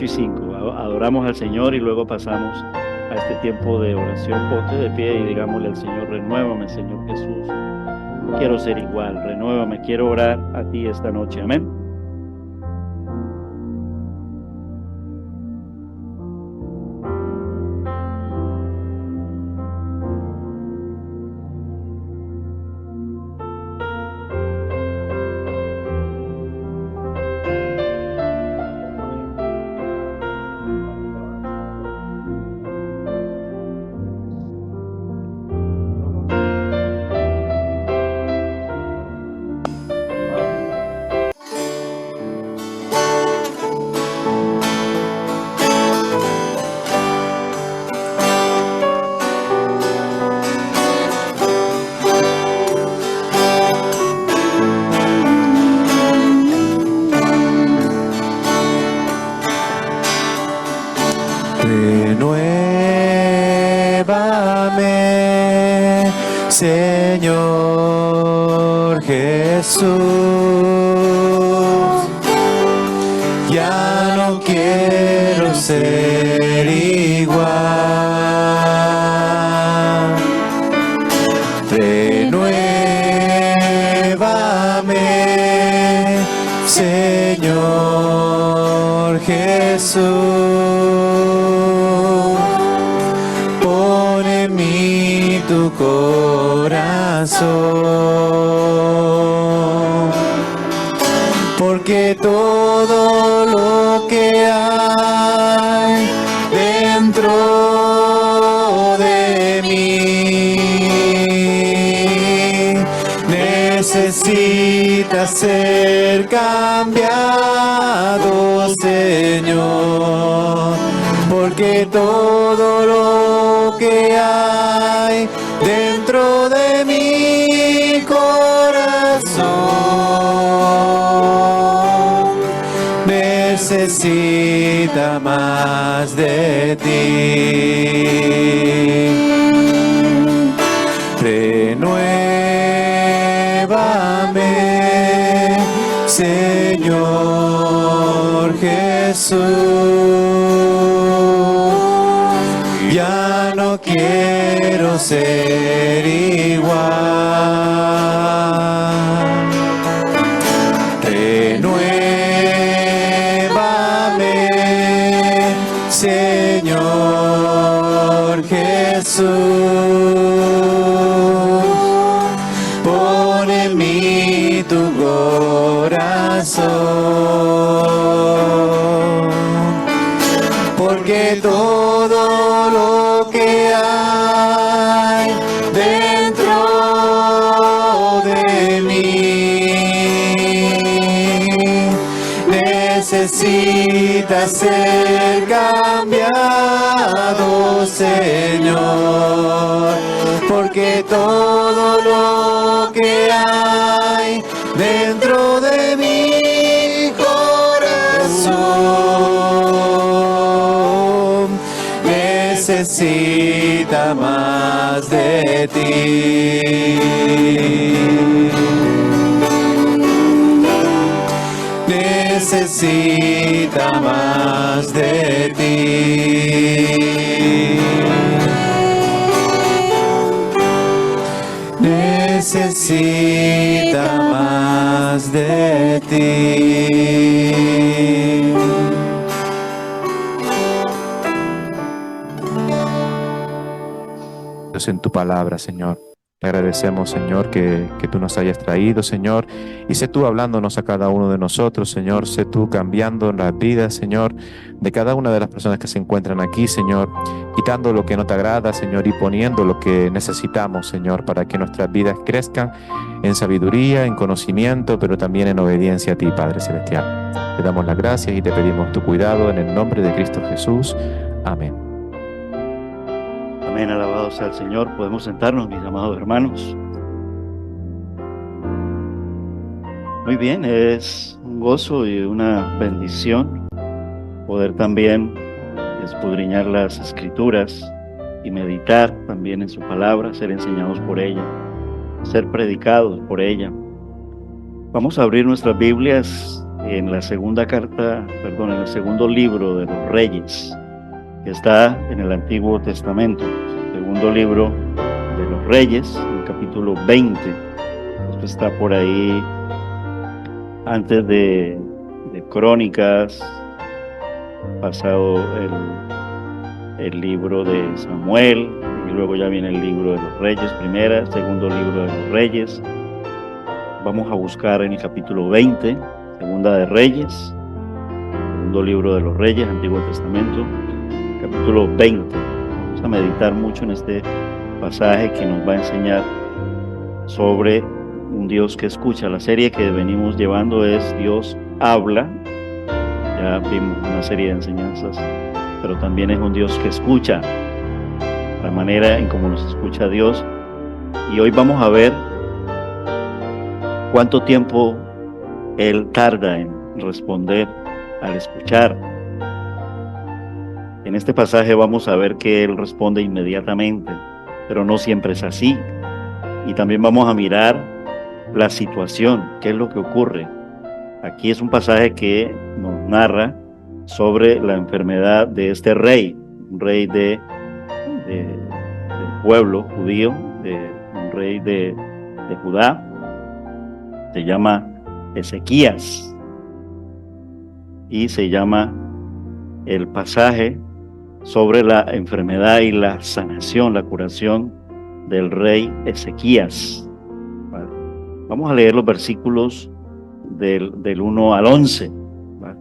8:05. Adoramos al Señor y luego pasamos a este tiempo de oración. Ponte de pie y digámosle al Señor: renuévame, Señor Jesús. No quiero ser igual, renuévame, quiero orar a ti esta noche. Amén. Renuévame, Señor Jesús. Ya no quiero ser igual. Renuévame, Señor Jesús. Tu corazón, porque todo lo que hay dentro de mí necesita ser cambiado, Señor, porque todo lo que hay dentro de mi corazón necesita más de ti. Renuévame, Señor Jesús. Ya no quiero ser igual. Renuévame, Señor Jesús. Pon en mí tu corazón, porque todo lo que hay dentro de mí necesita ser cambiado, Señor, porque todo lo que hay dentro de mi corazón necesita más de ti. Necesita más de ti. Necesita más de ti. En tu palabra, Señor. Te agradecemos, Señor, que tú nos hayas traído, Señor, y sé tú hablándonos a cada uno de nosotros, Señor. Sé tú cambiando las vidas, Señor, de cada una de las personas que se encuentran aquí, Señor, quitando lo que no te agrada, Señor, y poniendo lo que necesitamos, Señor, para que nuestras vidas crezcan en sabiduría, en conocimiento, pero también en obediencia a ti, Padre Celestial. Te damos las gracias y te pedimos tu cuidado en el nombre de Cristo Jesús. Amén. Amén, alabado sea el Señor. Podemos sentarnos, mis amados hermanos. Muy bien, es un gozo y una bendición poder también escudriñar las Escrituras y meditar también en su palabra, ser enseñados por ella, ser predicados por ella. Vamos a abrir nuestras Biblias en la segunda carta, perdón, en el segundo libro de los Reyes, que está en el Antiguo Testamento, segundo libro de los Reyes, el capítulo 20. Esto está por ahí antes de Crónicas, pasado el libro de Samuel, y luego ya viene el libro de los Reyes, segundo libro de los Reyes. Vamos a buscar en el capítulo 20, segunda de Reyes, segundo libro de los Reyes, Antiguo Testamento, capítulo 20. Vamos a meditar mucho en este pasaje que nos va a enseñar sobre un Dios que escucha. La serie que venimos llevando es Dios habla. Ya vimos una serie de enseñanzas, pero también es un Dios que escucha, la manera en cómo nos escucha Dios. Y hoy vamos a ver cuánto tiempo Él tarda en responder al escuchar. En este pasaje vamos a ver que Él responde inmediatamente, pero no siempre es así. Y también vamos a mirar la situación, qué es lo que ocurre. Aquí es un pasaje que nos narra sobre la enfermedad de este rey, un rey del pueblo judío, un rey de Judá. Se llama Ezequías y se llama el pasaje sobre la enfermedad y la sanación, la curación del rey Ezequías. ¿Vale? Vamos a leer los versículos del 1 al 11. ¿Vale?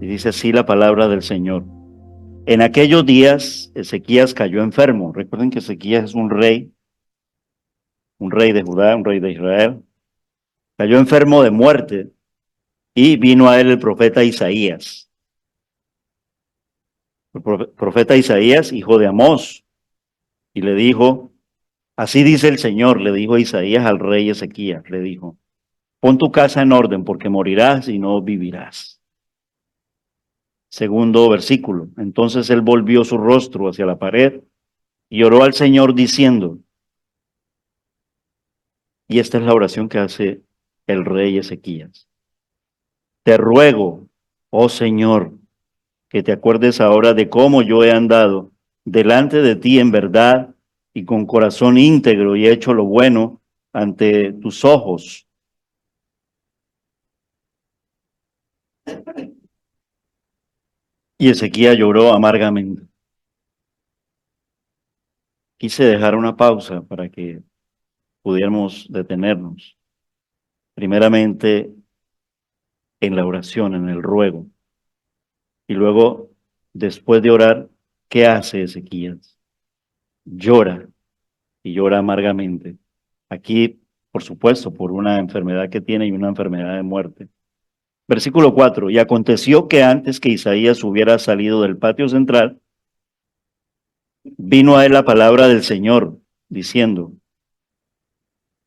Y dice así la palabra del Señor. En aquellos días Ezequías cayó enfermo. Recuerden que Ezequías es un rey de Judá, un rey de Israel. Cayó enfermo de muerte y vino a él el profeta Isaías. El profeta Isaías, hijo de Amós, y le dijo, así dice el Señor, le dijo Isaías al rey Ezequías, le dijo, pon tu casa en orden porque morirás y no vivirás. Segundo versículo, entonces él volvió su rostro hacia la pared y oró al Señor diciendo, y esta es la oración que hace el rey Ezequías, te ruego, oh Señor, que te acuerdes ahora de cómo yo he andado delante de ti en verdad y con corazón íntegro y he hecho lo bueno ante tus ojos. Y Ezequías lloró amargamente. Quise dejar una pausa para que pudiéramos detenernos. Primeramente en la oración, en el ruego. Y luego, después de orar, ¿qué hace Ezequías? Llora y llora amargamente. Aquí, por supuesto, por una enfermedad que tiene y una enfermedad de muerte. Versículo 4, y aconteció que antes que Isaías hubiera salido del patio central, vino a él la palabra del Señor, diciendo,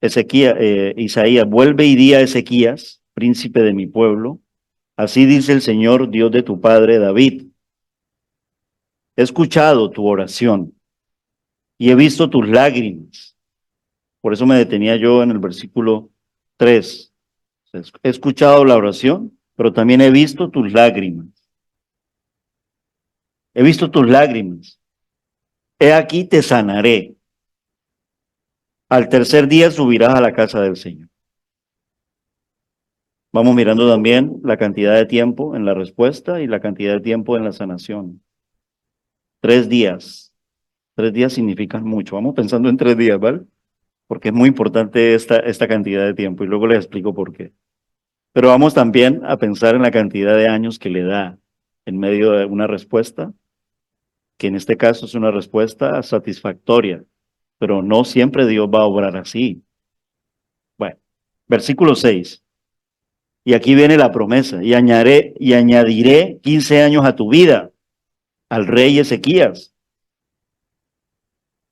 Isaías, vuelve y di a Ezequías, príncipe de mi pueblo, así dice el Señor, Dios de tu padre David, he escuchado tu oración y he visto tus lágrimas. Por eso me detenía yo en el versículo 3. He escuchado la oración, pero también he visto tus lágrimas. He visto tus lágrimas. He aquí te sanaré. Al tercer día subirás a la casa del Señor. Vamos mirando también la cantidad de tiempo en la respuesta y la cantidad de tiempo en la sanación. 3 días. 3 días significan mucho. Vamos pensando en 3 días, ¿vale? Porque es muy importante esta cantidad de tiempo y luego les explico por qué. Pero vamos también a pensar en la cantidad de años que le da en medio de una respuesta, que en este caso es una respuesta satisfactoria, pero no siempre Dios va a obrar así. Bueno, versículo 6. Y aquí viene la promesa, y añadiré 15 años a tu vida, al rey Ezequías,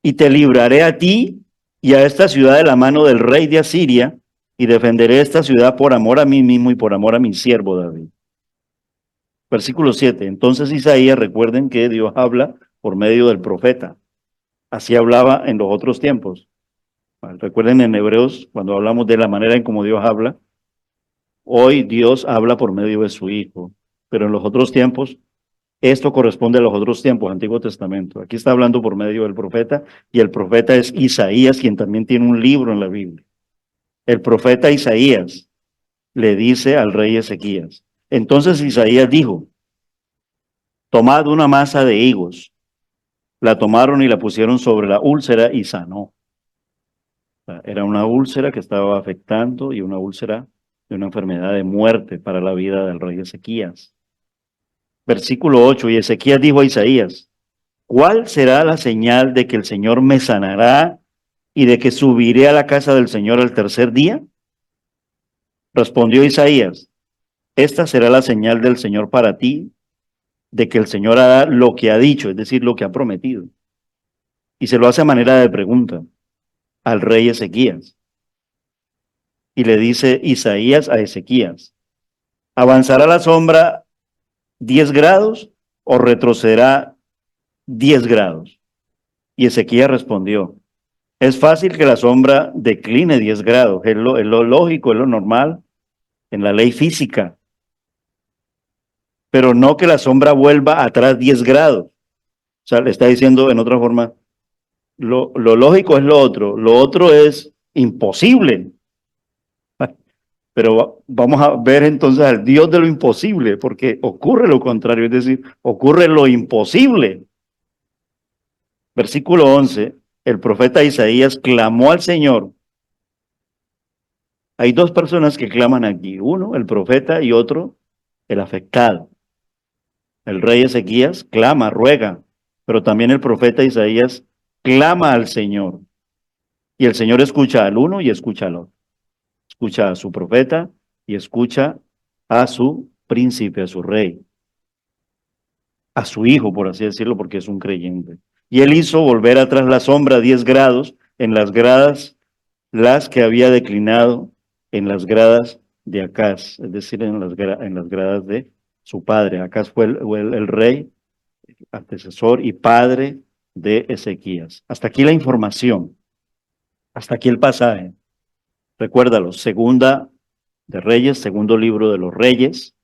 y te libraré a ti y a esta ciudad de la mano del rey de Asiria, y defenderé esta ciudad por amor a mí mismo y por amor a mi siervo David. Versículo 7. Entonces Isaías, recuerden que Dios habla por medio del profeta. Así hablaba en los otros tiempos. Recuerden en Hebreos, cuando hablamos de la manera en cómo Dios habla, Hoy Dios habla por medio de su Hijo, pero en los otros tiempos, esto corresponde a los otros tiempos, Antiguo Testamento. Aquí está hablando por medio del profeta, y el profeta es Isaías, quien también tiene un libro en la Biblia. El profeta Isaías le dice al rey Ezequías. Entonces Isaías dijo, tomad una masa de higos. La tomaron y la pusieron sobre la úlcera y sanó. Era una úlcera que estaba afectando y una úlcera de una enfermedad de muerte para la vida del rey Ezequías. Versículo 8, y Ezequías dijo a Isaías, ¿cuál será la señal de que el Señor me sanará y de que subiré a la casa del Señor al tercer día? Respondió Isaías, esta será la señal del Señor para ti, de que el Señor hará lo que ha dicho, es decir, lo que ha prometido. Y se lo hace a manera de pregunta al rey Ezequías. Y le dice Isaías a Ezequías, ¿avanzará la sombra 10 grados o retrocederá 10 grados? Y Ezequías respondió, es fácil que la sombra decline 10 grados, es lo lógico, es lo normal en la ley física, pero no que la sombra vuelva atrás 10 grados. O sea, le está diciendo en otra forma, lo lógico es lo otro es imposible. Pero vamos a ver entonces al Dios de lo imposible, porque ocurre lo contrario, es decir, ocurre lo imposible. Versículo 11, el profeta Isaías clamó al Señor. Hay dos personas que claman aquí, uno el profeta y otro el afectado. El rey Ezequías clama, ruega, pero también el profeta Isaías clama al Señor. Y el Señor escucha al uno y escucha al otro. Escucha a su profeta y escucha a su príncipe, a su rey, a su hijo, por así decirlo, porque es un creyente. Y él hizo volver atrás la sombra 10 grados en las gradas, las que había declinado en las gradas de Acaz, es decir, en las gradas de su padre. Acaz fue el rey, antecesor y padre de Ezequías. Hasta aquí la información, hasta aquí el pasaje. Recuérdalo, segunda de Reyes, segundo libro de los Reyes,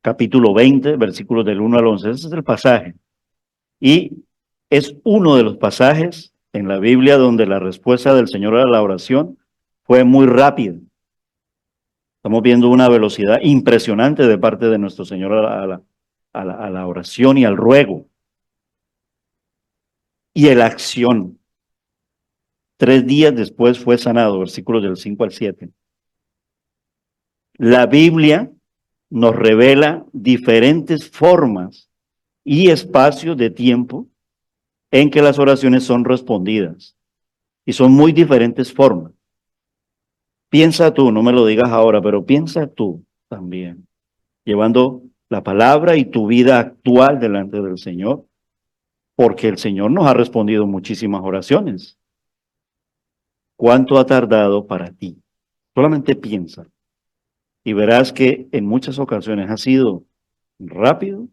capítulo 20, versículos del 1 al 11. Ese es el pasaje. Y es uno de los pasajes en la Biblia donde la respuesta del Señor a la oración fue muy rápida. Estamos viendo una velocidad impresionante de parte de nuestro Señor a la oración y al ruego. Y la acción. 3 días después fue sanado, versículos del 5 al 7. La Biblia nos revela diferentes formas y espacios de tiempo en que las oraciones son respondidas. Y son muy diferentes formas. Piensa tú, no me lo digas ahora, pero piensa tú también, llevando la palabra y tu vida actual delante del Señor, porque el Señor nos ha respondido muchísimas oraciones. ¿Cuánto ha tardado para ti? Solamente piensa y verás que en muchas ocasiones ha sido rápido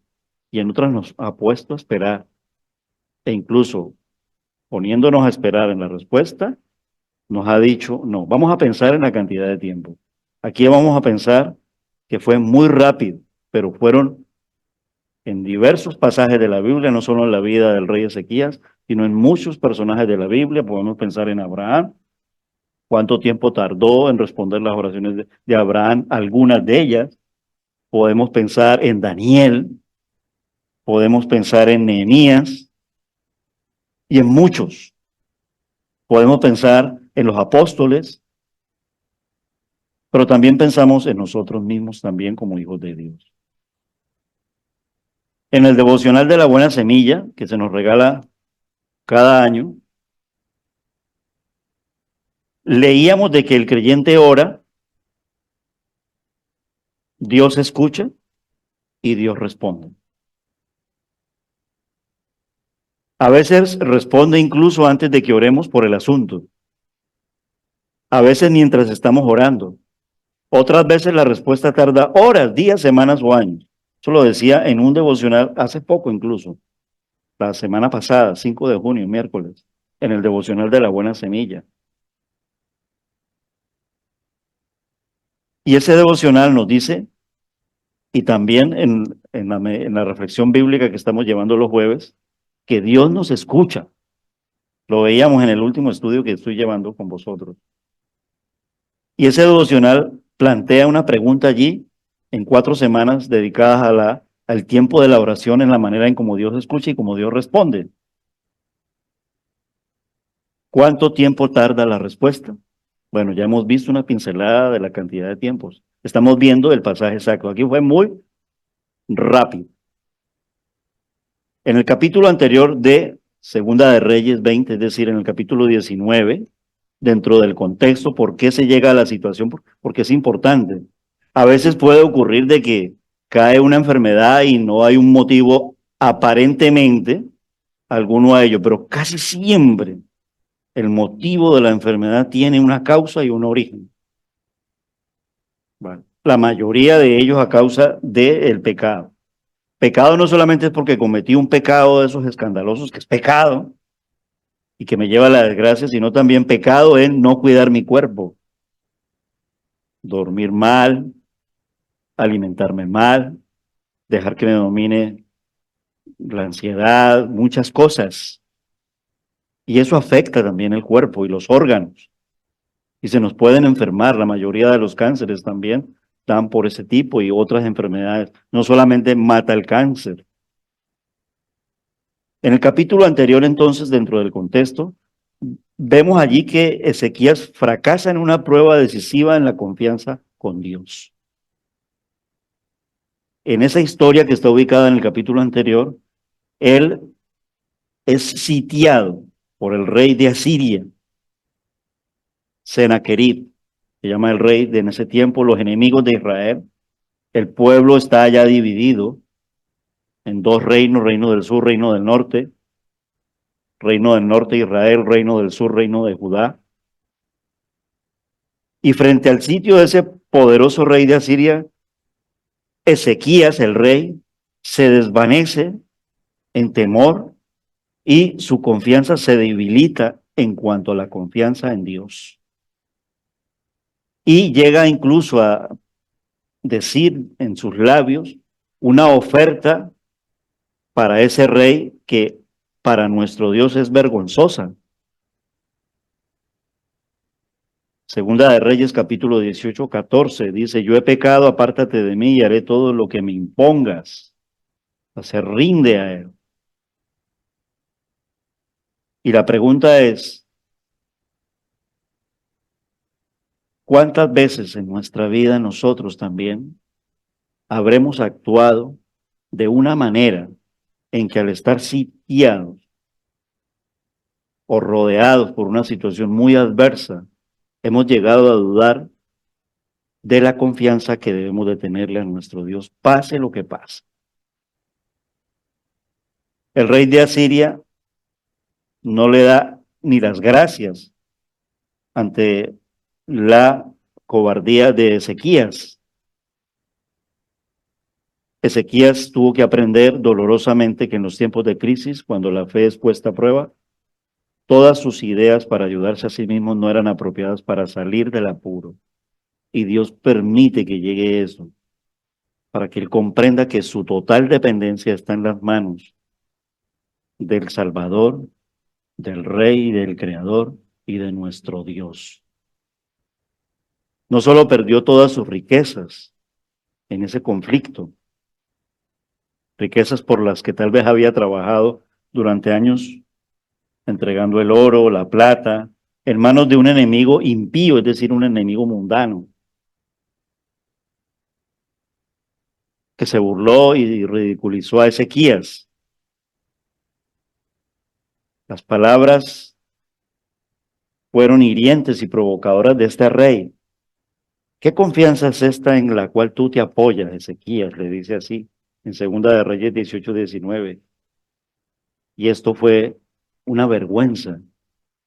y en otras nos ha puesto a esperar. E incluso poniéndonos a esperar en la respuesta, nos ha dicho, no, vamos a pensar en la cantidad de tiempo. Aquí vamos a pensar que fue muy rápido, pero fueron en diversos pasajes de la Biblia, no solo en la vida del rey Ezequías, sino en muchos personajes de la Biblia. Podemos pensar en Abraham, cuánto tiempo tardó en responder las oraciones de Abraham, algunas de ellas. Podemos pensar en Daniel, podemos pensar en Nehemías y en muchos. Podemos pensar en los apóstoles, pero también pensamos en nosotros mismos también como hijos de Dios. En el devocional de la buena semilla, que se nos regala cada año, leíamos de que el creyente ora, Dios escucha y Dios responde. A veces responde incluso antes de que oremos por el asunto. A veces mientras estamos orando. Otras veces la respuesta tarda horas, días, semanas o años. Eso lo decía en un devocional hace poco incluso, la semana pasada, 5 de junio, miércoles, en el devocional de la buena semilla. Y ese devocional nos dice, y también en la reflexión bíblica que estamos llevando los jueves, que Dios nos escucha. Lo veíamos en el último estudio que estoy llevando con vosotros. Y ese devocional plantea una pregunta allí en 4 semanas dedicadas al tiempo de la oración en la manera en cómo Dios escucha y cómo Dios responde. ¿Cuánto tiempo tarda la respuesta? Bueno, ya hemos visto una pincelada de la cantidad de tiempos. Estamos viendo el pasaje exacto. Aquí fue muy rápido. En el capítulo anterior de Segunda de Reyes 20, es decir, en el capítulo 19, dentro del contexto, por qué se llega a la situación, porque es importante. A veces puede ocurrir de que cae una enfermedad y no hay un motivo aparentemente alguno a ello, pero casi siempre el motivo de la enfermedad tiene una causa y un origen. Vale. La mayoría de ellos a causa del pecado. Pecado no solamente es porque cometí un pecado de esos escandalosos, que es pecado y que me lleva a la desgracia, sino también pecado en no cuidar mi cuerpo, dormir mal, alimentarme mal, dejar que me domine la ansiedad, muchas cosas. Y eso afecta también el cuerpo y los órganos. Y se nos pueden enfermar, la mayoría de los cánceres también dan por ese tipo y otras enfermedades. No solamente mata el cáncer. En el capítulo anterior, entonces, dentro del contexto, vemos allí que Ezequías fracasa en una prueba decisiva en la confianza con Dios. En esa historia que está ubicada en el capítulo anterior, él es sitiado por el rey de Asiria, Sennacherib, se llama el rey de en ese tiempo, los enemigos de Israel. El pueblo está ya dividido en 2 reinos, reino del sur, reino del norte. Reino del norte Israel, reino del sur, reino de Judá. Y frente al sitio de ese poderoso rey de Asiria, Ezequías, el rey, se desvanece en temor y su confianza se debilita en cuanto a la confianza en Dios. Y llega incluso a decir en sus labios una oferta para ese rey que para nuestro Dios es vergonzosa. Segunda de Reyes, capítulo 18, 14, dice, yo he pecado, apártate de mí y haré todo lo que me impongas. Se rinde a él. Y la pregunta es, ¿cuántas veces en nuestra vida nosotros también habremos actuado de una manera en que al estar sitiados o rodeados por una situación muy adversa, hemos llegado a dudar de la confianza que debemos de tenerle a nuestro Dios, pase lo que pase? El rey de Asiria no le da ni las gracias ante la cobardía de Ezequías. Ezequías tuvo que aprender dolorosamente que en los tiempos de crisis, cuando la fe es puesta a prueba, todas sus ideas para ayudarse a sí mismo no eran apropiadas para salir del apuro. Y Dios permite que llegue eso, para que él comprenda que su total dependencia está en las manos del Salvador, del Rey, del Creador y de nuestro Dios. No solo perdió todas sus riquezas en ese conflicto, riquezas por las que tal vez había trabajado durante años entregando el oro, la plata, en manos de un enemigo impío, es decir, un enemigo mundano, que se burló y ridiculizó a Ezequías. Las palabras fueron hirientes y provocadoras de este rey. ¿Qué confianza es esta en la cual tú te apoyas, Ezequías? Le dice así, en Segunda de Reyes 18, 19. Y esto fue una vergüenza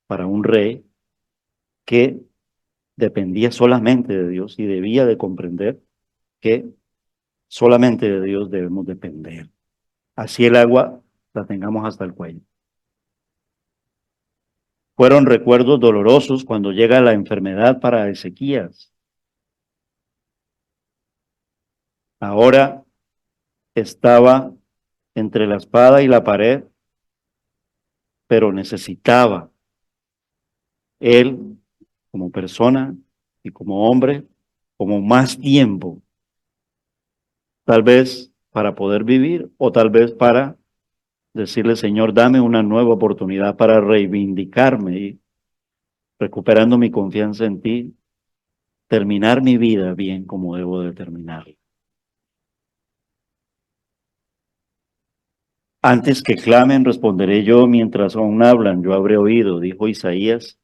para un rey que dependía solamente de Dios y debía de comprender que solamente de Dios debemos depender. Así el agua la tengamos hasta el cuello. Fueron recuerdos dolorosos cuando llega la enfermedad para Ezequías. Ahora estaba entre la espada y la pared, pero necesitaba él, como persona y como hombre, como más tiempo, tal vez para poder vivir o tal vez para decirle, Señor, dame una nueva oportunidad para reivindicarme y recuperando mi confianza en ti, terminar mi vida bien como debo de terminarla. Antes que clamen, responderé yo mientras aún hablan, yo habré oído, dijo Isaías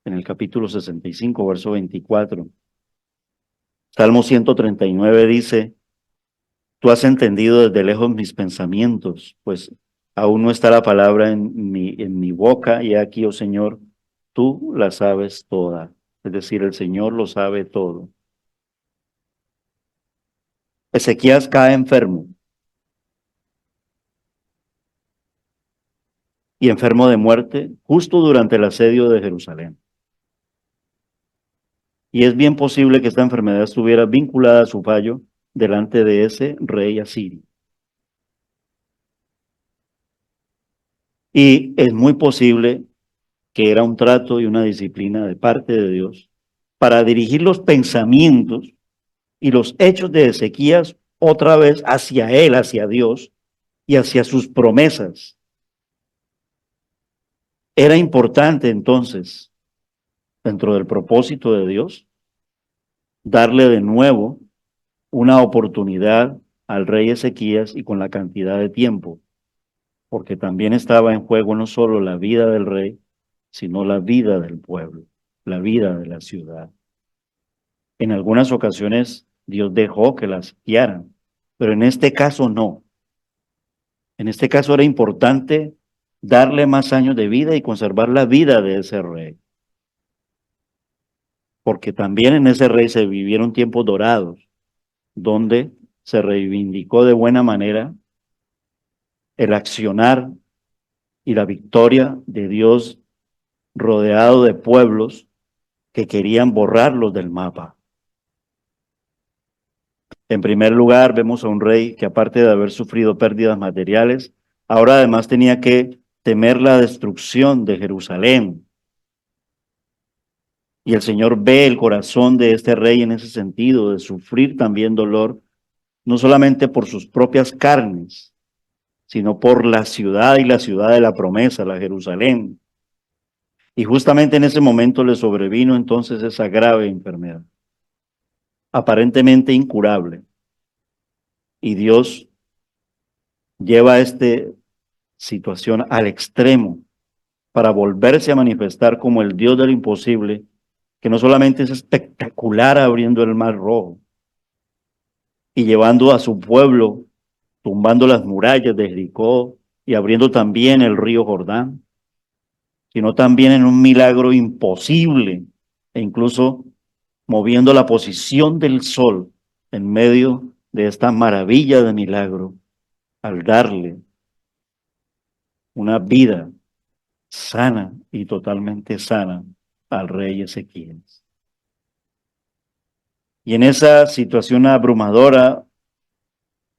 en el capítulo 65, verso 24. Salmo 139 dice, tú has entendido desde lejos mis pensamientos, pues aún no está la palabra en mi boca, y aquí, oh Señor, tú la sabes toda. Es decir, el Señor lo sabe todo. Ezequías cae enfermo y enfermo de muerte justo durante el asedio de Jerusalén. Y es bien posible que esta enfermedad estuviera vinculada a su fallo delante de ese rey asirio. Y es muy posible que era un trato y una disciplina de parte de Dios para dirigir los pensamientos y los hechos de Ezequías otra vez hacia él, hacia Dios y hacia sus promesas. Era importante entonces, dentro del propósito de Dios, darle de nuevo una oportunidad al rey Ezequías y con la cantidad de tiempo, porque también estaba en juego no solo la vida del rey, sino la vida del pueblo, la vida de la ciudad. En algunas ocasiones Dios dejó que las guiaran, pero en este caso no. En este caso era importante darle más años de vida y conservar la vida de ese rey, porque también en ese rey se vivieron tiempos dorados, donde se reivindicó de buena manera el accionar y la victoria de Dios rodeado de pueblos que querían borrarlos del mapa. En primer lugar, vemos a un rey que aparte de haber sufrido pérdidas materiales, ahora además tenía que temer la destrucción de Jerusalén. Y el Señor ve el corazón de este rey en ese sentido, de sufrir también dolor, no solamente por sus propias carnes, sino por la ciudad y la ciudad de la promesa, la Jerusalén. Y justamente en ese momento le sobrevino entonces esa grave enfermedad, aparentemente incurable. Y Dios lleva esta situación al extremo para volverse a manifestar como el Dios del imposible, que no solamente es espectacular abriendo el mar rojo y llevando a su pueblo, tumbando las murallas de Jericó y abriendo también el río Jordán, sino también en un milagro imposible e incluso moviendo la posición del sol en medio de esta maravilla de milagro al darle una vida sana y totalmente sana al rey Ezequías. Y en esa situación abrumadora,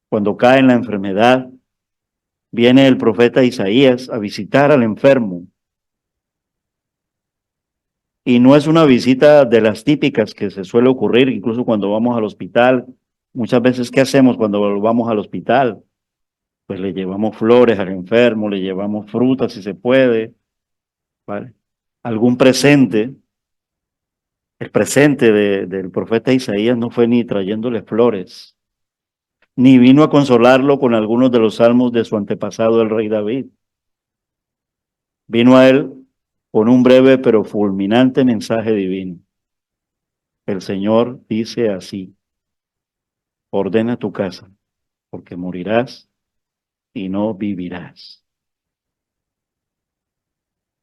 cuando cae en la enfermedad, viene el profeta Isaías a visitar al enfermo. Y no es una visita de las típicas que se suele ocurrir, incluso cuando vamos al hospital. Muchas veces, ¿qué hacemos cuando vamos al hospital? Pues le llevamos flores al enfermo, le llevamos frutas si se puede, ¿vale? Algún presente. El presente del profeta Isaías no fue ni trayéndole flores, ni vino a consolarlo con algunos de los salmos de su antepasado, el rey David. Vino a él con un breve pero fulminante mensaje divino. El Señor dice así: ordena tu casa, porque morirás y no vivirás.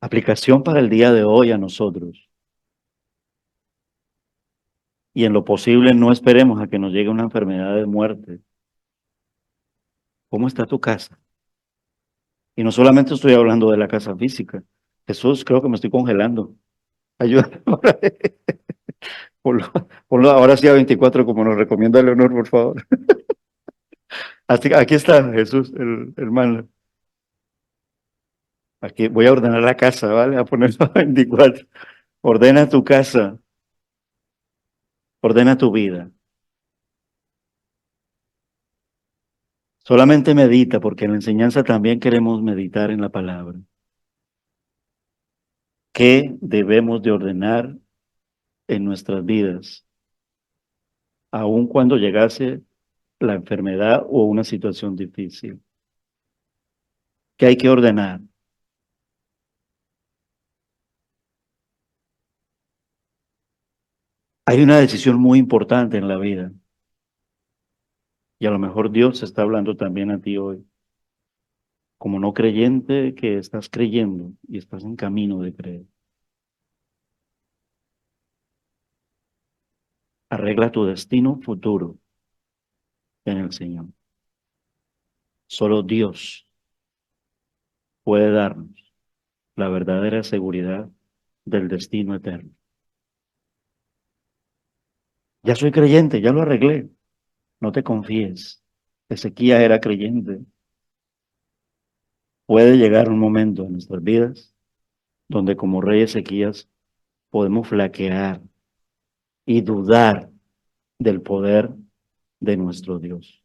Aplicación para el día de hoy a nosotros. Y en lo posible no esperemos a que nos llegue una enfermedad de muerte. ¿Cómo está tu casa? Y no solamente estoy hablando de la casa física. Jesús, creo que me estoy congelando. Ayúdame. Ponlo ahora sí a 24 como nos recomienda Leonor, por favor. Aquí está Jesús, el hermano. Aquí voy a ordenar la casa, ¿vale? A ponerlo a 24. Ordena tu casa, ordena tu vida. Solamente medita, porque en la enseñanza también queremos meditar en la palabra. ¿Qué debemos de ordenar en nuestras vidas, aun cuando llegase la enfermedad o una situación difícil? ¿Qué hay que ordenar? Hay una decisión muy importante en la vida y a lo mejor Dios está hablando también a ti hoy. Como no creyente que estás creyendo y estás en camino de creer. Arregla tu destino futuro en el Señor. Solo Dios puede darnos la verdadera seguridad del destino eterno. Ya soy creyente, ya lo arreglé. No te confíes. Ezequías era creyente. Puede llegar un momento en nuestras vidas donde como rey Ezequías podemos flaquear y dudar del poder de nuestro Dios.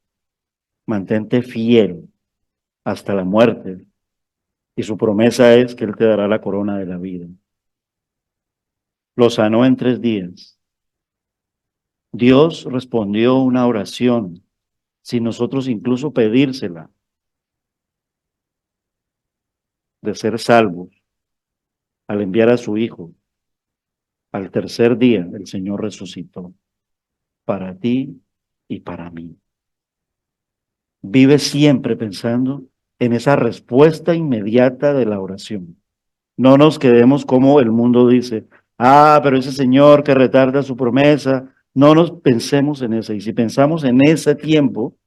Mantente fiel hasta la muerte y su promesa es que Él te dará la corona de la vida. Lo sanó en 3 días. Dios respondió una oración sin nosotros incluso pedírsela, de ser salvos al enviar a su Hijo. Al tercer día el Señor resucitó para ti y para mí. Vive siempre pensando en esa respuesta inmediata de la oración. No nos quedemos como el mundo dice, pero ese Señor que retarda su promesa, no nos pensemos en eso. Y si pensamos en ese tiempo,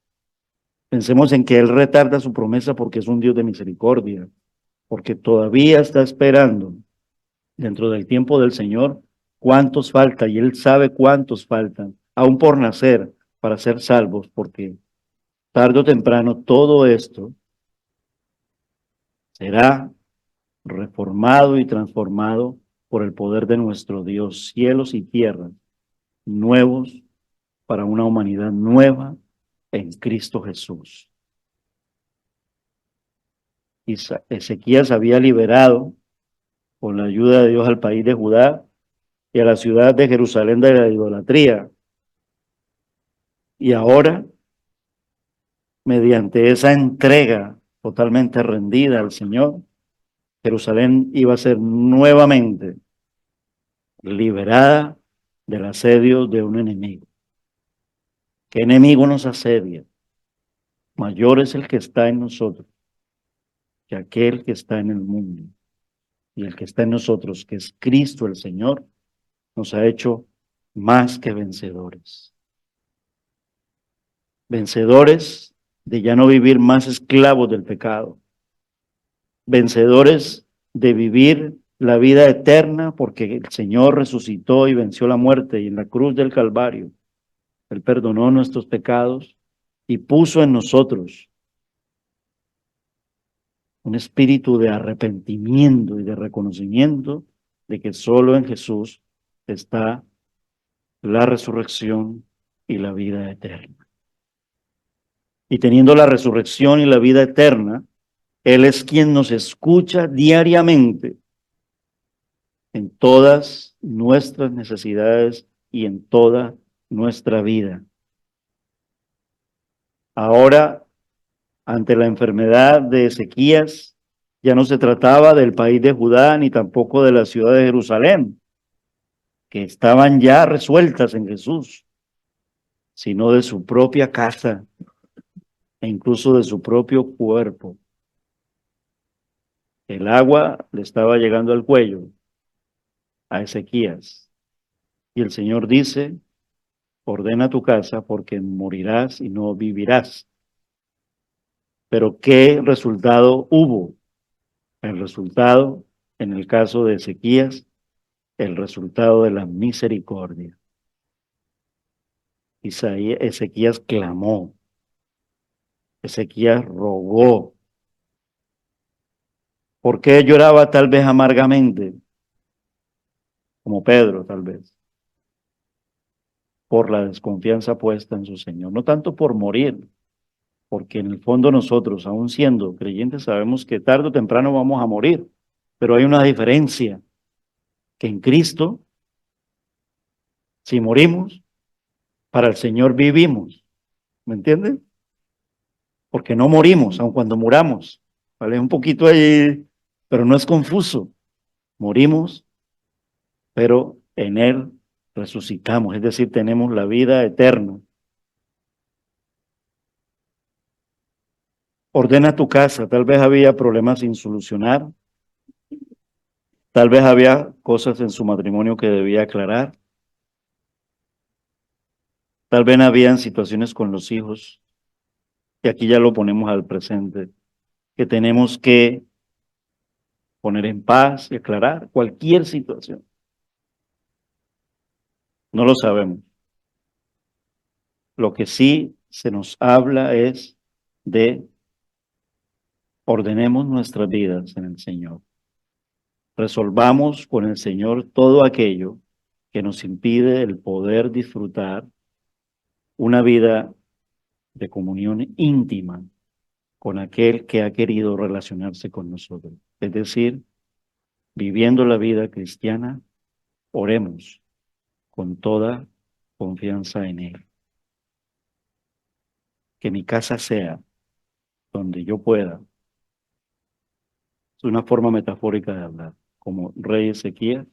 pensemos en que Él retarda su promesa porque es un Dios de misericordia, porque todavía está esperando dentro del tiempo del Señor cuántos faltan y Él sabe cuántos faltan, aún por nacer, para ser salvos, porque tarde o temprano todo esto será reformado y transformado por el poder de nuestro Dios, cielos y tierras nuevos para una humanidad nueva en Cristo Jesús. Ezequías había liberado con la ayuda de Dios al país de Judá y a la ciudad de Jerusalén de la idolatría. Y ahora, mediante esa entrega totalmente rendida al Señor, Jerusalén iba a ser nuevamente liberada del asedio de un enemigo. ¿Qué enemigo nos asedia? Mayor es el que está en nosotros que aquel que está en el mundo. Y el que está en nosotros, que es Cristo el Señor, nos ha hecho más que vencedores. Vencedores de ya no vivir más esclavos del pecado. Vencedores de vivir la vida eterna porque el Señor resucitó y venció la muerte y en la cruz del Calvario Él perdonó nuestros pecados y puso en nosotros un espíritu de arrepentimiento y de reconocimiento de que solo en Jesús está la resurrección y la vida eterna. Y teniendo la resurrección y la vida eterna, Él es quien nos escucha diariamente en todas nuestras necesidades y en toda nuestra vida. Ahora, ante la enfermedad de Ezequías, ya no se trataba del país de Judá ni tampoco de la ciudad de Jerusalén, que estaban ya resueltas en Jesús, sino de su propia casa e incluso de su propio cuerpo. El agua le estaba llegando al cuello a Ezequías y el Señor dice, ordena tu casa porque morirás y no vivirás. Pero ¿qué resultado hubo? El resultado, en el caso de Ezequías, el resultado de la misericordia. Ezequías clamó Ezequías rogó. ¿Por qué lloraba tal vez amargamente? Como Pedro, tal vez. Por la desconfianza puesta en su Señor. No tanto por morir, porque en el fondo nosotros, aun siendo creyentes, sabemos que tarde o temprano vamos a morir. Pero hay una diferencia, que en Cristo, si morimos, para el Señor vivimos. ¿Me entienden? Porque no morimos, aun cuando muramos. ¿Vale? Un poquito ahí, pero no es confuso. Morimos, pero en Él resucitamos, es decir, tenemos la vida eterna. Ordena tu casa, tal vez había problemas sin solucionar, tal vez había cosas en su matrimonio que debía aclarar, tal vez habían situaciones con los hijos, y aquí ya lo ponemos al presente, que tenemos que poner en paz y aclarar cualquier situación. No lo sabemos. Lo que sí se nos habla es de ordenemos nuestras vidas en el Señor. Resolvamos con el Señor todo aquello que nos impide el poder disfrutar una vida de comunión íntima con aquel que ha querido relacionarse con nosotros. Es decir, viviendo la vida cristiana, oremos con toda confianza en Él. Que mi casa sea donde yo pueda. Es una forma metafórica de hablar, como rey Ezequías,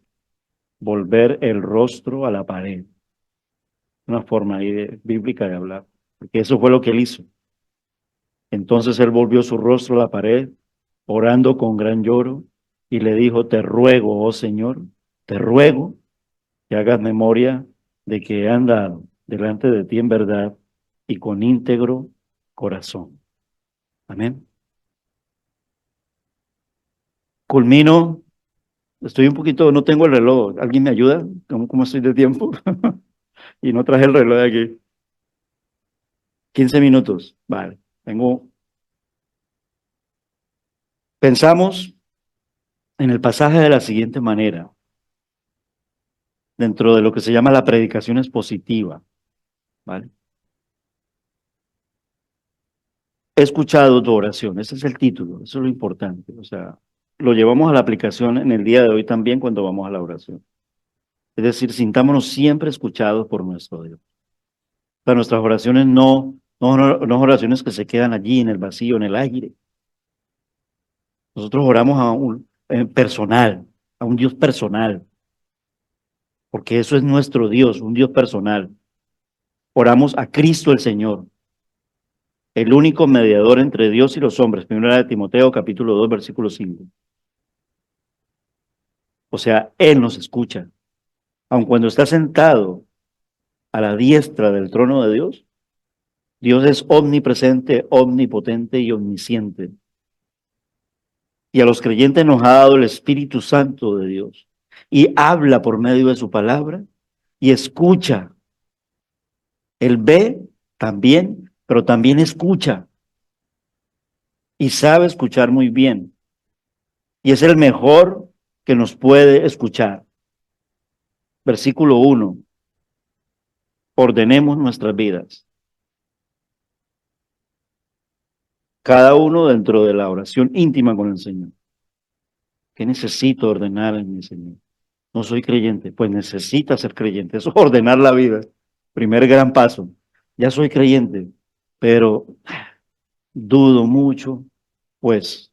volver el rostro a la pared. Una forma ahí bíblica de hablar, porque eso fue lo que él hizo. Entonces él volvió su rostro a la pared, orando con gran lloro, y le dijo, te ruego, oh Señor, te ruego que hagas memoria de que he andado delante de ti en verdad y con íntegro corazón. Amén. Culmino, estoy un poquito, no tengo el reloj, ¿alguien me ayuda? ¿Cómo estoy de tiempo? Y no traje el reloj de aquí. 15 minutos, vale. Pensamos en el pasaje de la siguiente manera, dentro de lo que se llama la predicación expositiva, ¿vale? He escuchado tu oración, ese es el título, eso es lo importante, o sea, lo llevamos a la aplicación en el día de hoy también cuando vamos a la oración. Es decir, sintámonos siempre escuchados por nuestro Dios. O sea, nuestras oraciones no oraciones que se quedan allí en el vacío, en el aire. Nosotros oramos a un personal, a un Dios personal, porque eso es nuestro Dios, un Dios personal. Oramos a Cristo el Señor, el único mediador entre Dios y los hombres. Primera de Timoteo, capítulo 2, versículo 5. O sea, Él nos escucha. Aun cuando está sentado a la diestra del trono de Dios, Dios es omnipresente, omnipotente y omnisciente. Y a los creyentes nos ha dado el Espíritu Santo de Dios. Y habla por medio de su palabra y escucha. Él ve también, pero también escucha. Y sabe escuchar muy bien. Y es el mejor que nos puede escuchar. Versículo 1. Ordenemos nuestras vidas. Cada uno dentro de la oración íntima con el Señor. ¿Qué necesito ordenar en mi Señor? No soy creyente, pues necesita ser creyente. Eso es ordenar la vida. Primer gran paso. Ya soy creyente, pero dudo mucho, pues,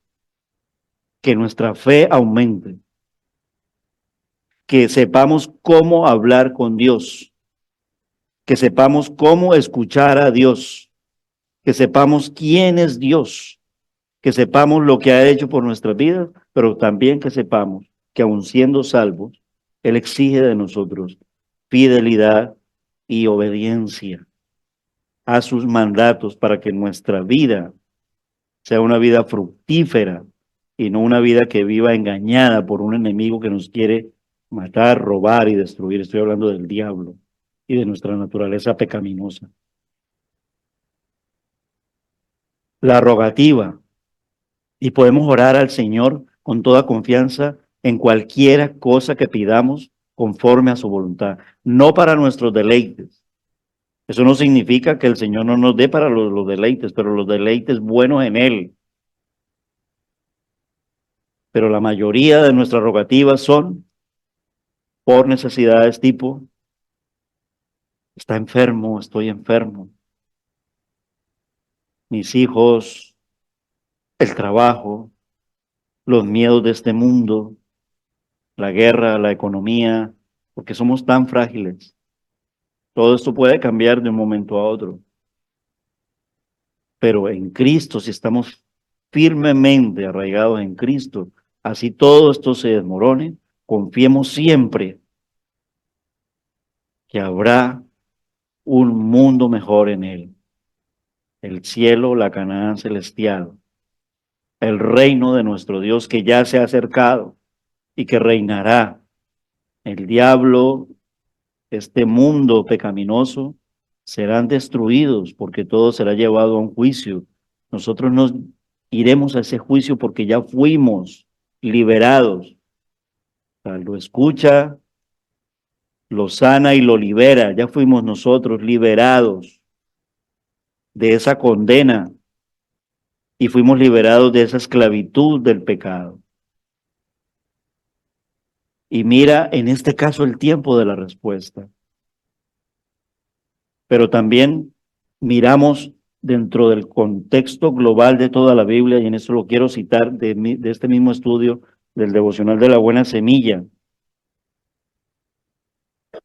que nuestra fe aumente, que sepamos cómo hablar con Dios, que sepamos cómo escuchar a Dios, que sepamos quién es Dios, que sepamos lo que ha hecho por nuestras vidas, pero también que sepamos que aun siendo salvos, Él exige de nosotros fidelidad y obediencia a sus mandatos para que nuestra vida sea una vida fructífera y no una vida que viva engañada por un enemigo que nos quiere matar, robar y destruir. Estoy hablando del diablo y de nuestra naturaleza pecaminosa. la rogativa, y podemos orar al Señor con toda confianza en cualquiera cosa que pidamos conforme a su voluntad, no para nuestros deleites. Eso no significa que el Señor no nos dé para los deleites, pero los deleites buenos en Él. Pero la mayoría de nuestras rogativas son por necesidades tipo, está enfermo, estoy enfermo, mis hijos, el trabajo, los miedos de este mundo, la guerra, la economía, porque somos tan frágiles. Todo esto puede cambiar de un momento a otro, pero en Cristo, si estamos firmemente arraigados en Cristo, así todo esto se desmorone, confiemos siempre que habrá un mundo mejor en Él, el cielo, la Canaán celestial, el reino de nuestro Dios que ya se ha acercado y que reinará. El diablo, este mundo pecaminoso, serán destruidos porque todo será llevado a un juicio. Nosotros nos iremos a ese juicio porque ya fuimos liberados. O sea, lo escucha, lo sana y lo libera. Ya fuimos nosotros liberados de esa condena y fuimos liberados de esa esclavitud del pecado. Y mira, en este caso, el tiempo de la respuesta. Pero también miramos dentro del contexto global de toda la Biblia, y en eso lo quiero citar de este mismo estudio del devocional de la buena semilla.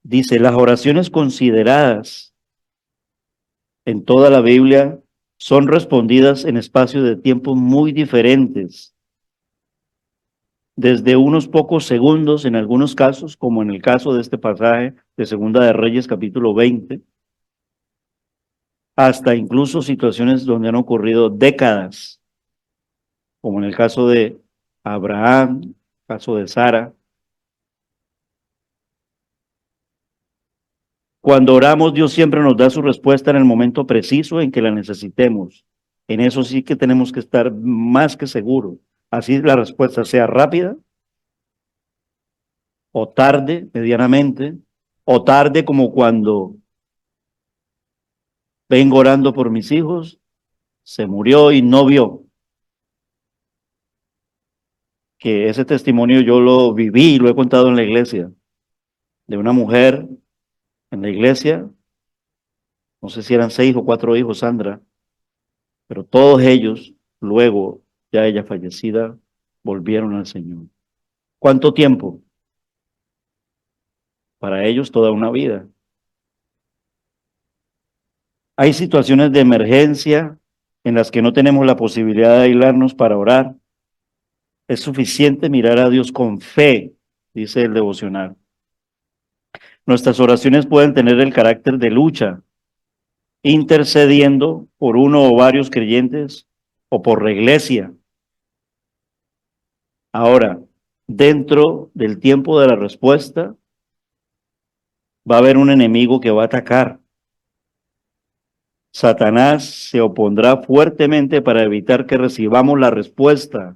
Dice, las oraciones consideradas en toda la Biblia son respondidas en espacios de tiempo muy diferentes, desde unos pocos segundos en algunos casos, como en el caso de este pasaje de Segunda de Reyes capítulo 20, hasta incluso situaciones donde han ocurrido décadas, como en el caso de Abraham, caso de Sara. Cuando oramos, Dios siempre nos da su respuesta en el momento preciso en que la necesitemos. En eso sí que tenemos que estar más que seguros. Así la respuesta sea rápida o tarde, medianamente, o tarde como cuando vengo orando por mis hijos, se murió y no vio. Que ese testimonio yo lo viví y lo he contado en la iglesia, de una mujer en la iglesia, no sé si eran 6 o 4 hijos, Sandra, pero todos ellos, luego, ya ella fallecida, volvieron al Señor. ¿Cuánto tiempo? Para ellos toda una vida. Hay situaciones de emergencia en las que no tenemos la posibilidad de aislarnos para orar. Es suficiente mirar a Dios con fe, dice el devocional. Nuestras oraciones pueden tener el carácter de lucha, intercediendo por uno o varios creyentes o por la iglesia. Ahora, dentro del tiempo de la respuesta, va a haber un enemigo que va a atacar. Satanás se opondrá fuertemente para evitar que recibamos la respuesta.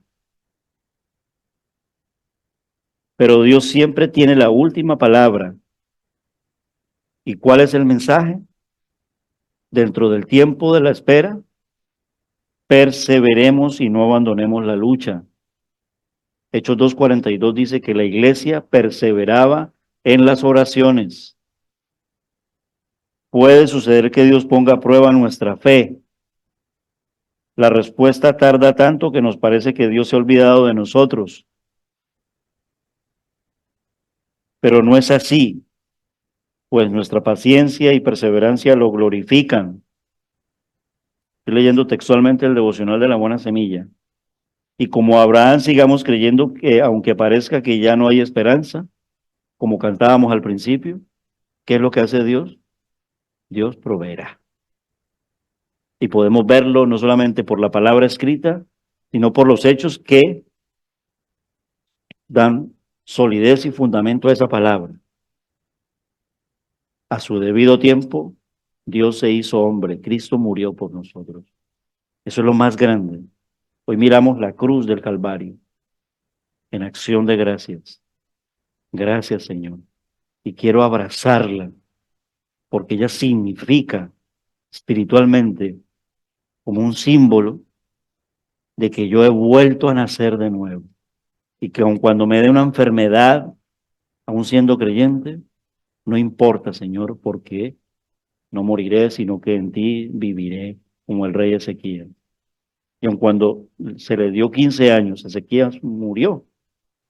Pero Dios siempre tiene la última palabra. ¿Y cuál es el mensaje? Dentro del tiempo de la espera, perseveremos y no abandonemos la lucha. Hechos 2:42 dice que la iglesia perseveraba en las oraciones. Puede suceder que Dios ponga a prueba nuestra fe. La respuesta tarda tanto que nos parece que Dios se ha olvidado de nosotros. Pero no es así, pues nuestra paciencia y perseverancia lo glorifican. Estoy leyendo textualmente el devocional de la buena semilla. Y como Abraham sigamos creyendo que aunque parezca que ya no hay esperanza, como cantábamos al principio, ¿qué es lo que hace Dios? Dios proveerá. Y podemos verlo no solamente por la palabra escrita, sino por los hechos que dan solidez y fundamento a esa palabra. A su debido tiempo, Dios se hizo hombre, Cristo murió por nosotros. Eso es lo más grande. Hoy miramos la cruz del Calvario en acción de gracias. Gracias, Señor. Y quiero abrazarla porque ella significa espiritualmente como un símbolo de que yo he vuelto a nacer de nuevo y que aun cuando me dé una enfermedad, aun siendo creyente, no importa, Señor, porque no moriré, sino que en ti viviré como el rey Ezequías. Y aun cuando se le dio 15 años, Ezequías murió.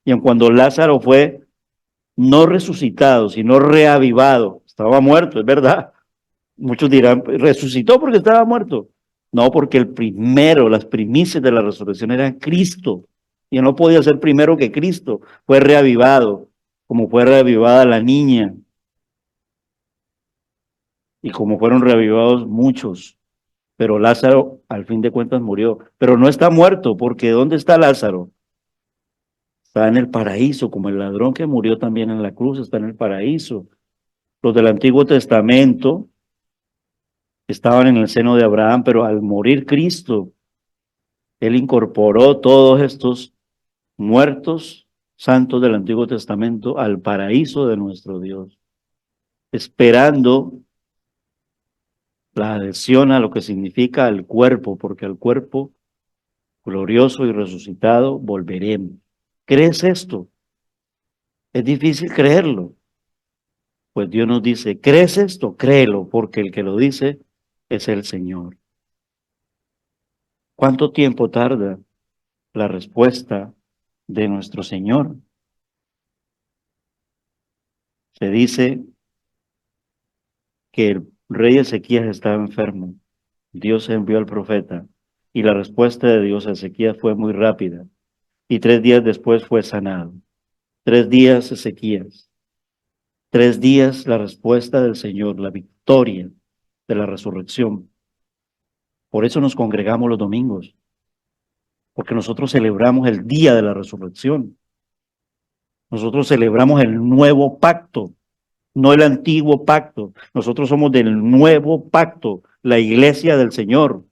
Y aun cuando Lázaro fue no resucitado, sino reavivado, estaba muerto, es verdad. Muchos dirán, resucitó porque estaba muerto. No, porque el primero, las primicias de la resurrección eran Cristo. Y él no podía ser primero que Cristo. Fue reavivado, como fue reavivada la niña y como fueron reavivados muchos. Pero Lázaro, al fin de cuentas, murió. Pero no está muerto, porque ¿dónde está Lázaro? Está en el paraíso, como el ladrón que murió también en la cruz, está en el paraíso. Los del Antiguo Testamento estaban en el seno de Abraham, pero al morir Cristo, Él incorporó todos estos muertos santos del Antiguo Testamento al paraíso de nuestro Dios, esperando la adhesión a lo que significa el cuerpo, porque al cuerpo glorioso y resucitado volveremos. ¿Crees esto? Es difícil creerlo. Pues Dios nos dice, ¿crees esto? Créelo, porque el que lo dice es el Señor. ¿Cuánto tiempo tarda la respuesta de nuestro Señor? Se dice que el rey Ezequías estaba enfermo. Dios envió al profeta y la respuesta de Dios a Ezequías fue muy rápida. Y 3 días después fue sanado. 3 días Ezequías. 3 días la respuesta del Señor, la victoria de la resurrección. Por eso nos congregamos los domingos, porque nosotros celebramos el día de la resurrección. Nosotros celebramos el nuevo pacto, no el antiguo pacto. Nosotros somos del nuevo pacto, la iglesia del Señor,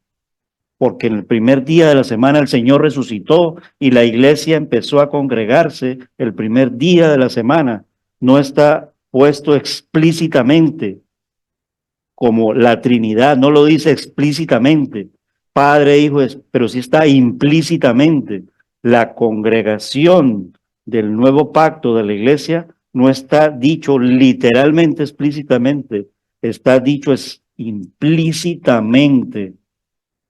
porque en el primer día de la semana el Señor resucitó y la iglesia empezó a congregarse el primer día de la semana. No está puesto explícitamente como la Trinidad, no lo dice explícitamente, Padre, Hijo, pero sí está implícitamente. La congregación del nuevo pacto de la iglesia no está dicho literalmente, explícitamente, está dicho es implícitamente,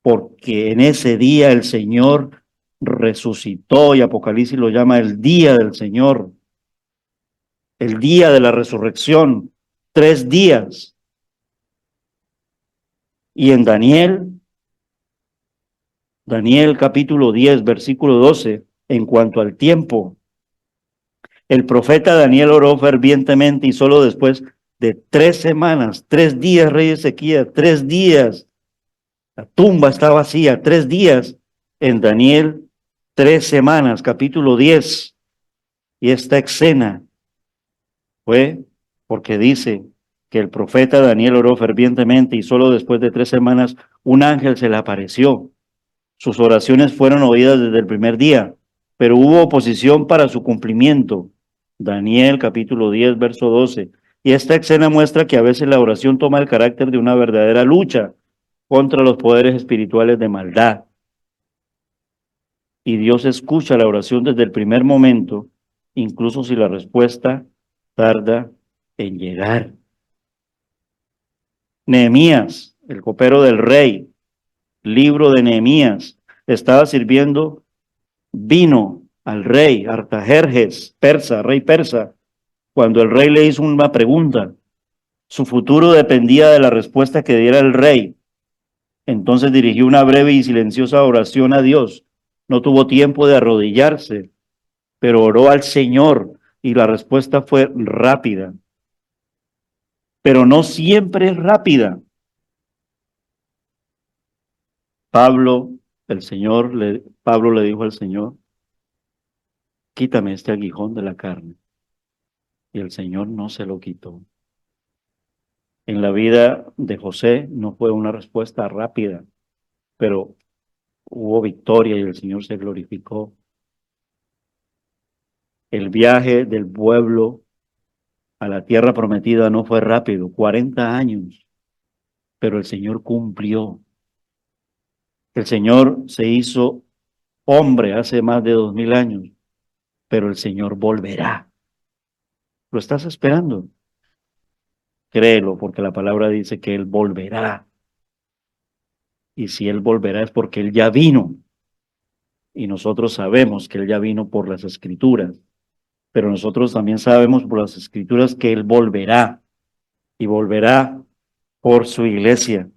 porque en ese día el Señor resucitó y Apocalipsis lo llama el día del Señor, el día de la resurrección, 3 días. Y en Daniel capítulo 10, versículo 12, en cuanto al tiempo, el profeta Daniel oró fervientemente y solo después de 3 semanas, 3 días, rey Ezequías, 3 días, la tumba está vacía, 3 días, en Daniel, 3 semanas, capítulo 10, y esta escena fue porque dice que el profeta Daniel oró fervientemente y solo después de 3 semanas un ángel se le apareció. Sus oraciones fueron oídas desde el primer día, pero hubo oposición para su cumplimiento. Daniel capítulo 10, verso 12. Y esta escena muestra que a veces la oración toma el carácter de una verdadera lucha contra los poderes espirituales de maldad. Y Dios escucha la oración desde el primer momento, incluso si la respuesta tarda en llegar. Nehemías, el copero del rey, libro de Nehemías, estaba sirviendo vino al rey Artajerjes, persa, rey persa, cuando el rey le hizo una pregunta. Su futuro dependía de la respuesta que diera el rey. Entonces dirigió una breve y silenciosa oración a Dios. No tuvo tiempo de arrodillarse, pero oró al Señor y la respuesta fue rápida. Pero no siempre es rápida. Pablo le dijo al Señor, quítame este aguijón de la carne. Y el Señor no se lo quitó. En la vida de José no fue una respuesta rápida, pero hubo victoria y el Señor se glorificó. El viaje del pueblo a la tierra prometida no fue rápido, 40 años, pero el Señor cumplió. El Señor se hizo hombre hace más de 2000 años, pero el Señor volverá. ¿Lo estás esperando? Créelo, porque la palabra dice que Él volverá. Y si Él volverá es porque Él ya vino. Y nosotros sabemos que Él ya vino por las Escrituras. Pero nosotros también sabemos por las Escrituras que Él volverá. Y volverá por su iglesia.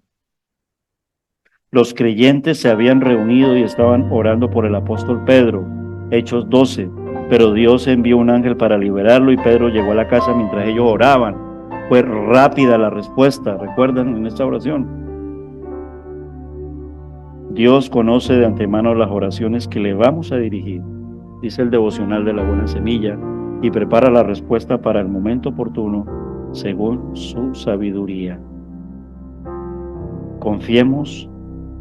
Los creyentes se habían reunido y estaban orando por el apóstol Pedro. Hechos 12. Pero Dios envió un ángel para liberarlo y Pedro llegó a la casa mientras ellos oraban. Fue rápida la respuesta, ¿recuerdan en esta oración? Dios conoce de antemano las oraciones que le vamos a dirigir, dice el devocional de la buena semilla, y prepara la respuesta para el momento oportuno, según su sabiduría. Confiemos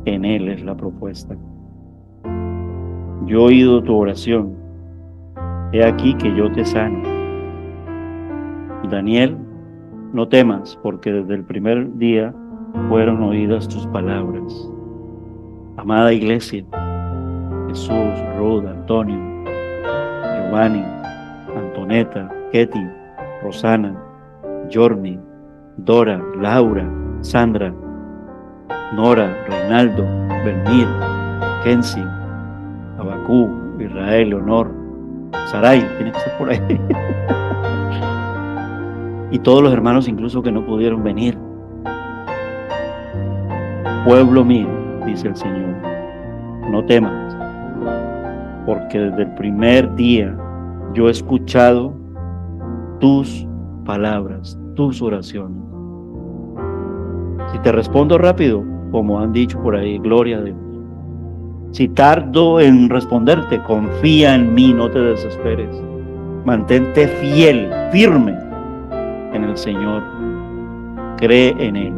en Él, es la propuesta. Yo he oído tu oración, he aquí que yo te sano. Daniel, no temas, porque desde el primer día fueron oídas tus palabras. Amada iglesia, Jesús, Ruth, Antonio, Giovanni, Antoneta, Ketty, Rosana, Jormi, Dora, Laura, Sandra, Nora, Reinaldo, Belmir, Kenzie, Abacú, Israel, Leonor, Saray, tiene que estar por ahí. Y todos los hermanos incluso que no pudieron venir. Pueblo mío, dice el Señor, no temas, porque desde el primer día yo he escuchado tus palabras, tus oraciones. Si te respondo rápido, como han dicho por ahí, gloria a Dios. Si tardo en responderte, confía en mí, no te desesperes. Mantente fiel, firme en el Señor. Cree en Él.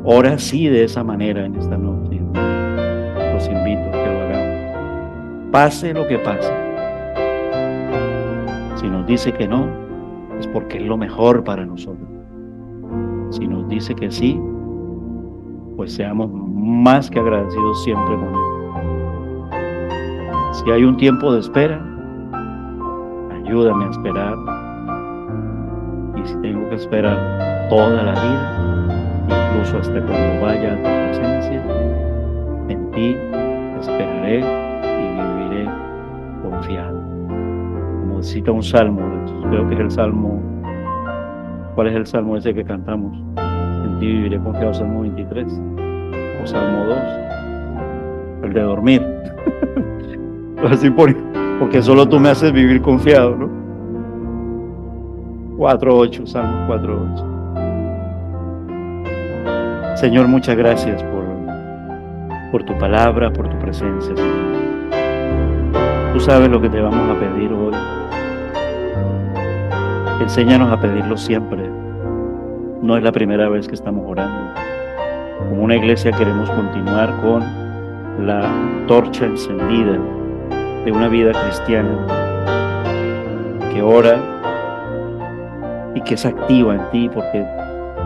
Ora sí de esa manera en esta noche. Los invito a que lo hagamos. Pase lo que pase. Si nos dice que no, es porque es lo mejor para nosotros. Si nos dice que sí, pues seamos más que agradecidos siempre con Él. Si hay un tiempo de espera, ayúdame a esperar. Y si tengo que esperar toda la vida, incluso hasta cuando vaya a tu presencia, en ti esperaré y viviré confiado. Como cita un salmo, creo que es el salmo, ¿cuál es el salmo ese que cantamos? En ti viviré confiado, Salmo 23 o Salmo 2, el de dormir. Así porque solo tú me haces vivir confiado, ¿no? 4:8, Salmo 4:8. Señor, muchas gracias por tu palabra, por tu presencia, Señor. Tú sabes lo que te vamos a pedir hoy. Enséñanos a pedirlo siempre. No es la primera vez que estamos orando. Como una iglesia queremos continuar con la torcha encendida de una vida cristiana que ora y que es activa en ti porque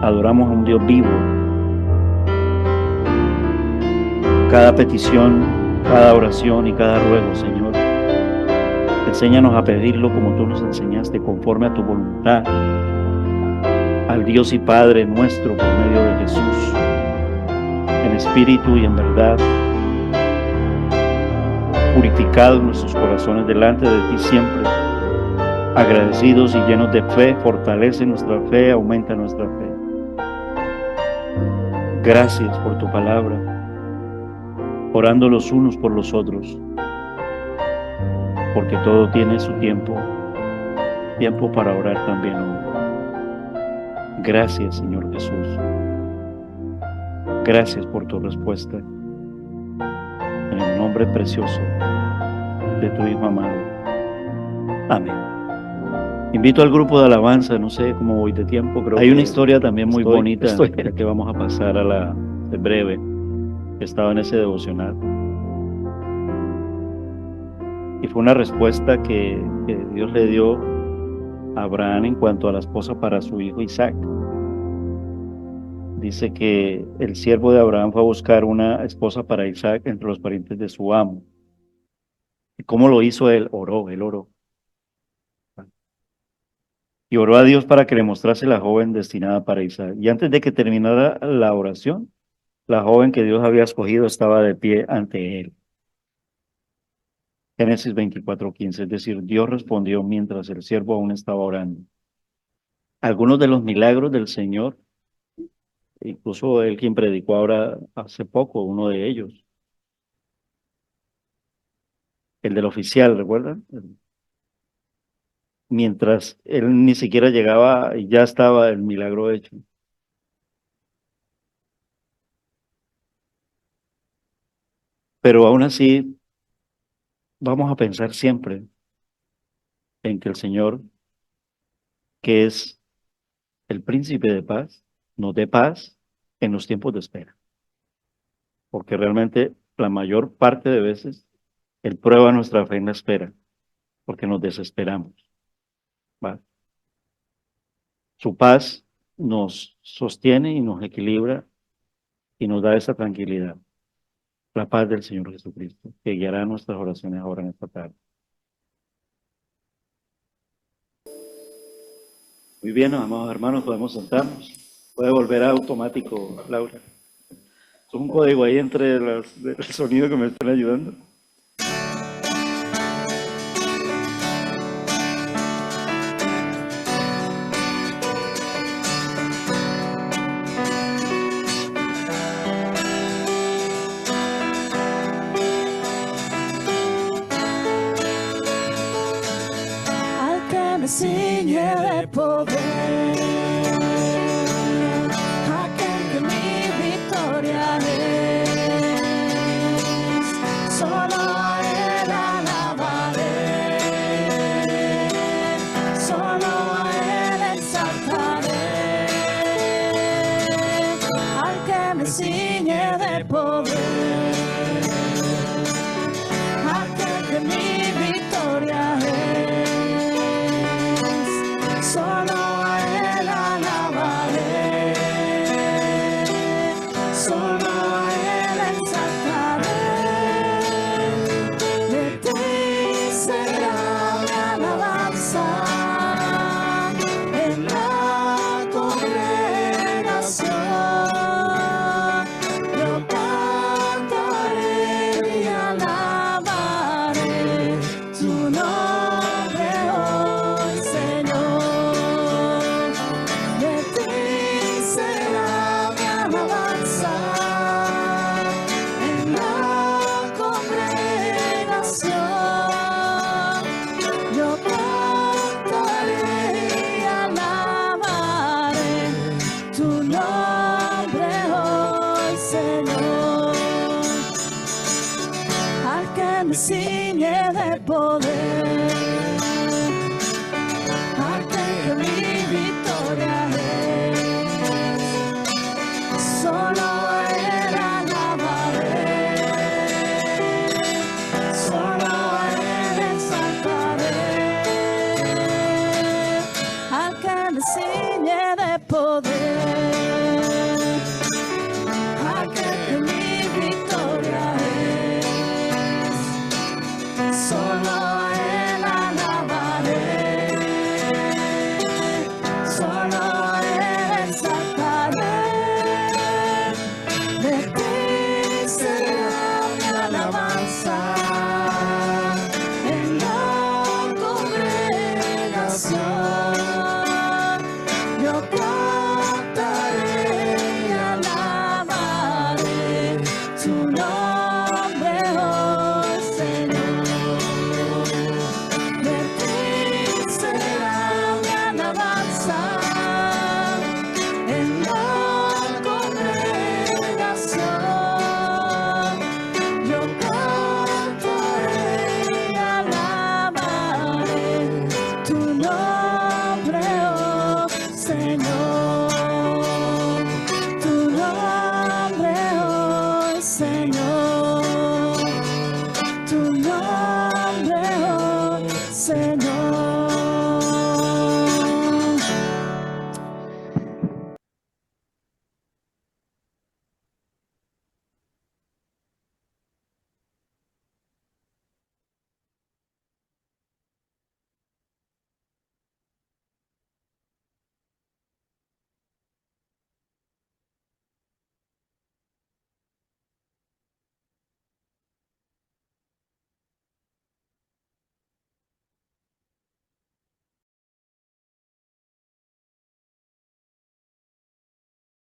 adoramos a un Dios vivo. Cada petición, cada oración y cada ruego, Señor, enséñanos a pedirlo como tú nos enseñaste, conforme a tu voluntad, al Dios y Padre nuestro por medio de Jesús, en espíritu y en verdad, purificados nuestros corazones delante de ti siempre, agradecidos y llenos de fe. Fortalece nuestra fe, aumenta nuestra fe. Gracias por tu palabra, orando los unos por los otros, porque todo tiene su tiempo para orar también hoy. Gracias, Señor Jesús. Gracias por tu respuesta. En el nombre precioso de tu Hijo amado. Amén. Invito al grupo de alabanza, no sé cómo voy de tiempo, creo. Hay una historia también muy bonita, que vamos a pasar a la de breve. que estaba en ese devocional. Y fue una respuesta que Dios le dio a Abraham en cuanto a la esposa para su hijo Isaac. Dice que el siervo de Abraham fue a buscar una esposa para Isaac entre los parientes de su amo. ¿Y cómo lo hizo él? Él oró. Y oró a Dios para que le mostrase la joven destinada para Isaac. Y antes de que terminara la oración, la joven que Dios había escogido estaba de pie ante él. Génesis 24:15, es decir, Dios respondió mientras el siervo aún estaba orando. Algunos de los milagros del Señor, incluso él quien predicó ahora hace poco, uno de ellos, el del oficial, ¿recuerdan? Mientras él ni siquiera llegaba y ya estaba el milagro hecho. Pero aún así, vamos a pensar siempre en que el Señor, que es el príncipe de paz, nos dé paz en los tiempos de espera. Porque realmente la mayor parte de veces Él prueba nuestra fe en la espera, porque nos desesperamos. ¿Va? Su paz nos sostiene y nos equilibra y nos da esa tranquilidad. La paz del Señor Jesucristo, que guiará nuestras oraciones ahora en esta tarde. Muy bien, amados hermanos, podemos sentarnos. Puede volver a automático, Laura. Es un código ahí entre el sonido que me están ayudando. Al que me ciñe de poder, aquel que mi victoria es, solo a él alabaré, solo a él exaltaré. Al que me ciñe de poder, aquel que mi victoria es, solo a él alabaré, solo a él exaltaré. De ti será mi alabanza en la congregación. Yo cantaré y alabaré tu nombre hoy, Señor. De ti será mi alabanza en la congregación. Yo cantaré y alabaré tu nombre hoy, Señor. Al que me ciñe de poder, aquel que mi victoria es, solo a él alabaré, solo a él exaltaré. Al que me ciñe de poder,